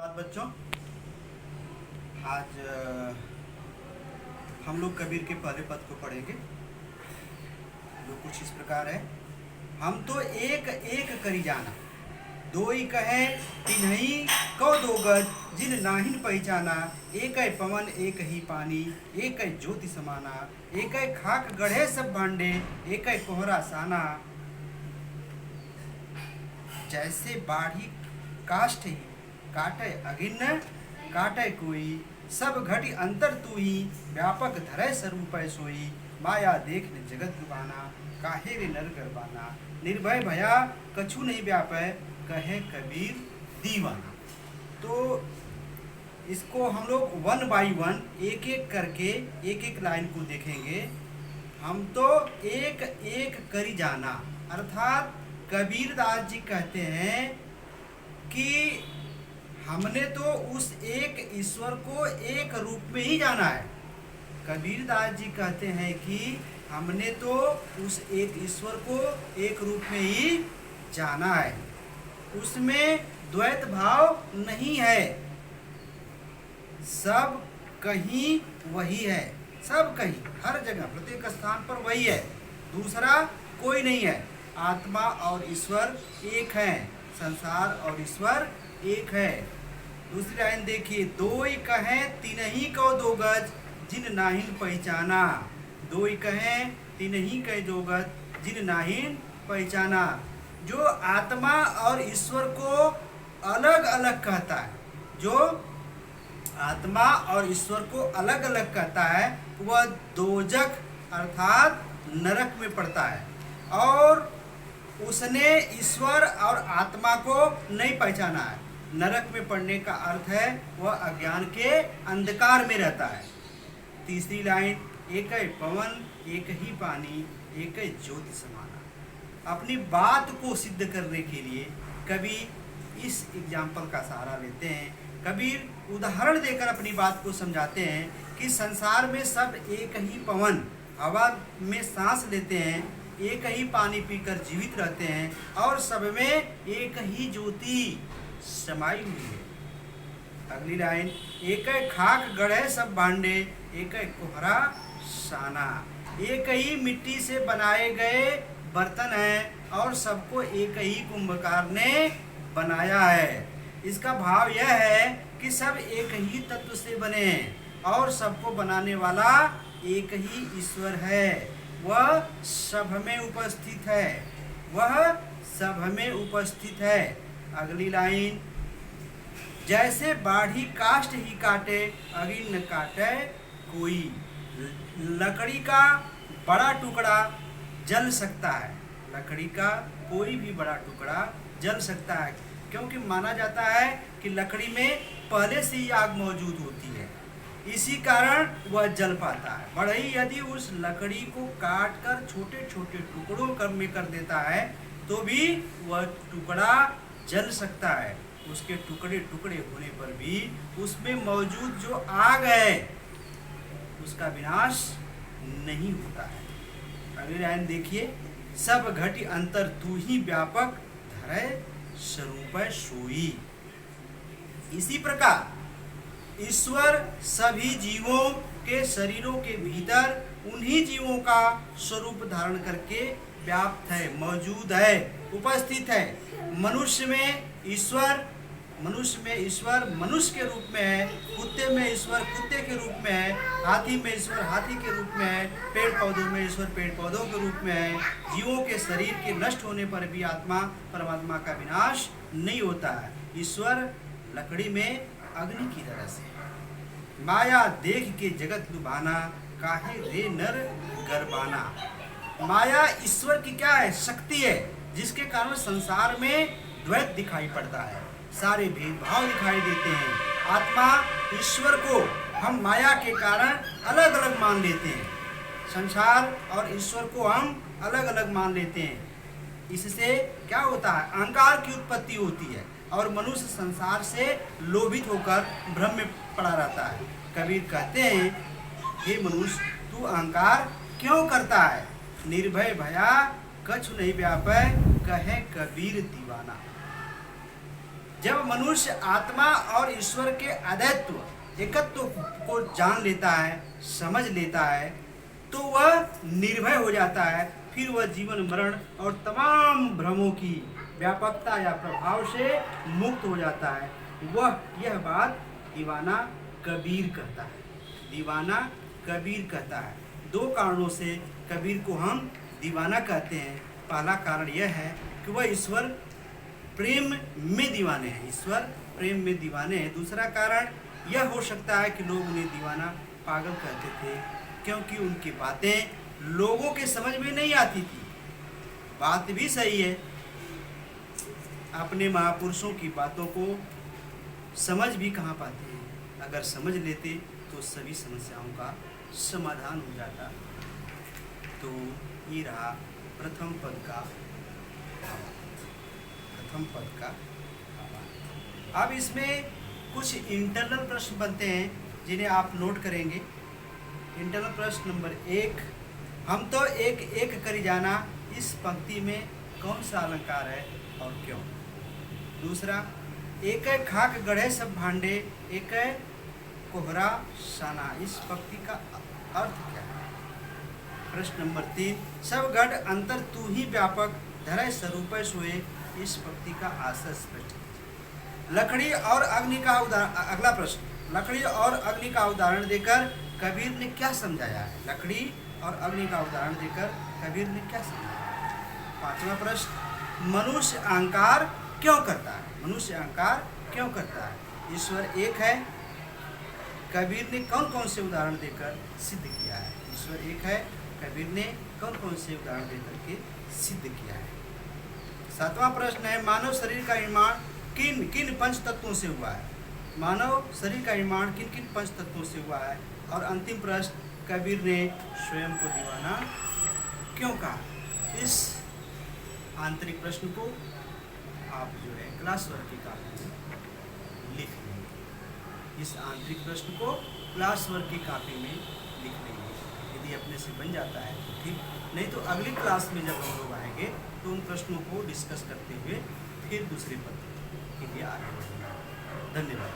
बात बच्चों, आज हम लोग कबीर के पहले पद को पढ़ेंगे, जो कुछ इस प्रकार है। हम तो एक एक करी जाना, दोई कहे तिन्हई कौ दो गज, जिन नाहिन पहचाना। एक है पवन एक ही पानी, एक है ज्योति समाना। एक है खाक गढ़े सब भांडे, एक है कोहरा साना। जैसे बाढ़ी काष्ठ ही काटे अगिन काटे कोई, सब घटी अंतर तू ही, व्यापक धरे स्वरूप सोई। माया देख न जगत लुभाना, काहे रे नर गरबाना। निर्भय भया कछु नहीं व्यापै, कहे कबीर दीवाना। तो इसको हम लोग 1 बाई 1 एक एक करके एक एक लाइन को देखेंगे। हम तो एक एक करी जाना, अर्थात कबीरदास जी कहते हैं कि हमने तो उस एक ईश्वर को एक रूप में ही जाना है। कबीरदास जी कहते हैं कि हमने तो उस एक ईश्वर को एक रूप में ही जाना है, उसमें द्वैत भाव नहीं है, सब कहीं वही है, सब कहीं हर जगह प्रत्येक स्थान पर वही है, दूसरा कोई नहीं है। आत्मा और ईश्वर एक है, संसार और ईश्वर एक है। दूसरी लाइन देखिए, दोई कहें तिन्ही को दो गज, जिन नाहिन पहचाना। दोई कहें तिन्ही के दो गज, जिन नाहिन पहचाना। जो आत्मा और ईश्वर को अलग अलग कहता है, जो आत्मा और ईश्वर को अलग अलग कहता है, वह दोजख अर्थात नरक में पड़ता है। और उसने ईश्वर और आत्मा को नहीं पहचाना है। नरक में पड़ने का अर्थ है वह अज्ञान के अंधकार में रहता है। तीसरी लाइन, एक है पवन एक ही पानी, एक है ज्योति समाना। अपनी बात को सिद्ध करने के लिए कबीर इस एग्जाम्पल का सहारा लेते हैं। कबीर उदाहरण देकर अपनी बात को समझाते हैं कि संसार में सब एक ही पवन, हवा में सांस लेते हैं, एक ही पानी पीकर जीवित रहते हैं, और सब में एक ही ज्योति समाई हुई है। अगली लाइन, एक है खाक गढ़े सब भांडे, एक है कोहरा साना। एक ही मिट्टी से बनाए गए बर्तन हैं और सबको एक ही कुंभकार ने बनाया है। इसका भाव यह है कि सब एक ही तत्व से बने और सबको बनाने वाला एक ही ईश्वर है। वह सब में उपस्थित है, वह सब में उपस्थित है। अगली लाइन, जैसे बाढ़ी काष्ठ ही काटे अगिन न काटे कोई। लकड़ी का बड़ा टुकड़ा जल सकता है, लकड़ी का कोई भी बड़ा टुकड़ा जल सकता है, क्योंकि माना जाता है कि लकड़ी में पहले से ही आग मौजूद होती है, इसी कारण वह जल पाता है। बढ़ई यदि उस लकड़ी को काट कर छोटे छोटे टुकड़ों में कर देता है तो भी वह टुकड़ा जल सकता है। उसके टुकड़े टुकड़े होने पर भी उसमें मौजूद जो आग है उसका विनाश नहीं होता है। अगली लाइन देखिए, सब घटी अंतर तू ही व्यापक धरे स्वरूप सोई। इसी प्रकार ईश्वर सभी जीवों के शरीरों के भीतर उन्हीं जीवों का स्वरूप धारण करके व्याप्त है, मौजूद है, उपस्थित है। मनुष्य में ईश्वर मनुष्य के रूप में है, कुत्ते में ईश्वर कुत्ते के रूप में है, हाथी में ईश्वर हाथी के रूप में है, पेड़ पौधों में ईश्वर पेड़ पौधों के रूप में है। जीवों के शरीर के नष्ट होने पर भी आत्मा परमात्मा का विनाश नहीं होता है। ईश्वर लकड़ी में अग्नि की तरह से। माया देख के जगत लुभाना, काहे रे नर गरबाना। माया ईश्वर की क्या है? शक्ति है, जिसके कारण संसार में द्वैत दिखाई पड़ता है, सारे भेदभाव दिखाई देते हैं। आत्मा ईश्वर को हम माया के कारण अलग अलग मान लेते हैं, संसार और ईश्वर को हम अलग अलग मान लेते हैं। इससे क्या होता है? अहंकार की उत्पत्ति होती है और मनुष्य संसार से लोभित होकर भ्रम में पड़ा रहता है। कबीर कहते हैं, हे मनुष्य, तू अहंकार क्यों करता है? निर्भय भया कछु नहीं व्यापै, कहे कबीर दीवाना। जब मनुष्य आत्मा और ईश्वर के अद्वैत्व एकत्व को जान लेता है, समझ लेता है, तो वह निर्भय हो जाता है। फिर वह जीवन मरण और तमाम भ्रमों की व्यापकता या प्रभाव से मुक्त हो जाता है। यह बात दीवाना कबीर कहता है। दीवाना कबीर कहता है। दो कारणों से कबीर को हम दीवाना कहते हैं। पहला कारण यह है कि वह ईश्वर प्रेम में दीवाने हैं, ईश्वर प्रेम में दीवाने हैं। दूसरा कारण यह हो सकता है कि लोग उन्हें दीवाना पागल कहते थे, क्योंकि उनकी बातें लोगों के समझ में नहीं आती थी। बात भी सही है, अपने महापुरुषों की बातों को समझ भी कहाँ पाते हैं। अगर समझ लेते तो सभी समस्याओं का समाधान हो जाता। तो ये रहा प्रथम पद का भावार्थ। प्रथम पद का भावार्थ। अब इसमें कुछ इंटरनल प्रश्न बनते हैं जिन्हें आप नोट करेंगे। इंटरनल प्रश्न नंबर 1, हम तो एक एक करी जाना, इस पंक्ति में कौन सा अलंकार है और क्यों? दूसरा, एक है खाक गढ़े सब भांडे, एक है कोहरा साना, इस पंक्ति का अर्थ क्या है? प्रश्न नंबर 3, सब गढ़ अंतर तू ही व्यापक, धरय स्वरूप सोए, इस पंक्ति का आशय स्पष्ट कीजिए। लकड़ी और अग्नि का उदाहरण, अगला प्रश्न, लकड़ी और अग्नि का उदाहरण देकर कबीर ने क्या समझाया है? लकड़ी और अग्नि का उदाहरण देकर कबीर ने क्या समझाया? पांचवा प्रश्न, मनुष्य अहंकार क्यों करता है? मनुष्य अहंकार क्यों करता है? ईश्वर एक है, कबीर ने कौन कौन से उदाहरण देकर सिद्ध किया है? ईश्वर एक है, कबीर ने कौन कौन से उदाहरण देकर के सिद्ध किया है? सातवां प्रश्न है, मानव शरीर का निर्माण किन किन पंच तत्वों से हुआ है? मानव शरीर का निर्माण किन किन पंच तत्वों से हुआ है? और अंतिम प्रश्न, कबीर ने स्वयं को दीवाना क्यों कहा? इस आंतरिक प्रश्न को आप जो है क्लास वर्क की कॉपी में लिख लेंगे। इस आंतरिक प्रश्न को क्लास वर्क की कॉपी में लिख लेंगे। यदि अपने से बन जाता है तो ठीक, नहीं तो अगली क्लास में जब हम लोग आएंगे तो उन प्रश्नों को डिस्कस करते हुए फिर दूसरे पद के लिए आगे बढ़ेंगे। धन्यवाद।